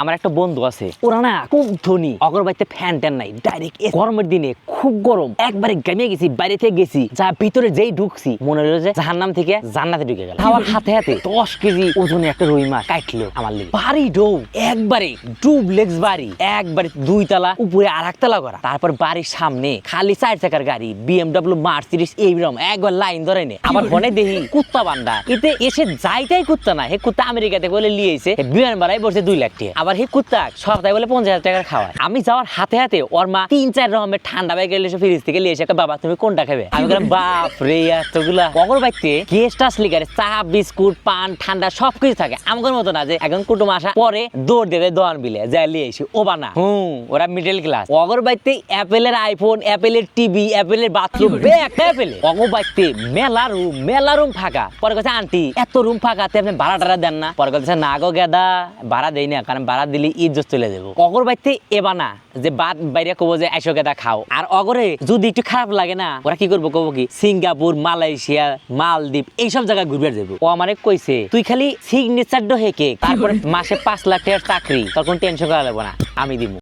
আমার একটা বন্ধু আছে, ওরা না খুব ধনী, অগরবাইতে ফ্যান ট্যান নাই, ডাইরেক্ট গরমের দিনে খুব গরম, একবারে ঘেমে গেছি, বাইরে থেকে গেছি, যা ভিতরে যেই ঢুকছি মনে হলো যে জাহান্নাম থেকে জান্নাতে ঢুকে গেল। আমার হাতে হাতে 10 কেজি ওজনে একটা রুই মাছ কাটলো আমার লেগে, ভারী ডৌ, একবারে ডুপ্লেক্স বাড়ি, একবারে 2 তলা উপরে আর 1 তলা করা, তারপর বাড়ির সামনে খালি 4 চাকার গাড়ি, BMW মার্সিডিজ, এইরকম একবার লাইন ধরে নে। আবার ফোনে দেখি কুত্তা বান্ধা, এতে এসে যাইতাই কুত্তা না, হে কুত্তা আমেরিকাতে বলে লিয়েছে, বিমান ভাড়ায় পড়ছে 2 লাখ টাকা। আবার হে কুত্তা সপ্তাহে বলে 50,000 টাকার খাওয়ায়। আমি যাওয়ার হাতে হাতে ওর মা 3-4 রকমের ঠান্ডা বাইকে এসে ফ্রিজ থেকে লিয়ে এসে, বাবা তুমি কোনটা খাবে? আমি বললাম বাপ রে এতগুলা। অগর বাইতে গেস্ট আসলে গারে চা বিস্কুট পান ঠান্ডা সবকিছু থাকে, আমার মতো না যে একজন কুটুম আসা পরে দৌড় দেবে দোয়ান বিলে যাই লিয়ে এসে, ও বানা ওরা মিডল ক্লাস। অগর বাইতে অ্যাপেলের আইফোন, অ্যাপেলের টিভি, অ্যাপেলের বাথরুম, একটা অ্যাপেলে। অগর বাইতে মেলা রুম ফাঁকা। পরে কথা আন্টি এত রুম ফাঁকাতে আপনি ভাড়া টাড়া দেন না? পরে কথা না গো গেদা, ভাড়া দেই না, কারণ ভাড়া দিলে ইজ্জত চলে যাবো। অগর বাইতে এবা না যে বাদ বাইরে কবো যে আইসো গেদা খাও। আর অগরে যদি একটু খারাপ লাগে না, ওরা কি করবো কবো কি সিঙ্গাপুর, মালয়েশিয়া, মালদ্বীপ এইসব জায়গায় ঘুরবে যাবো। ও আমারে কইছে তুই খালি সিগনেচার ডো হেকে, তারপরে মাসে 5 লাখ টাকার চাকরি, তখন টেনশন করা লাগবে না, আমি দিব।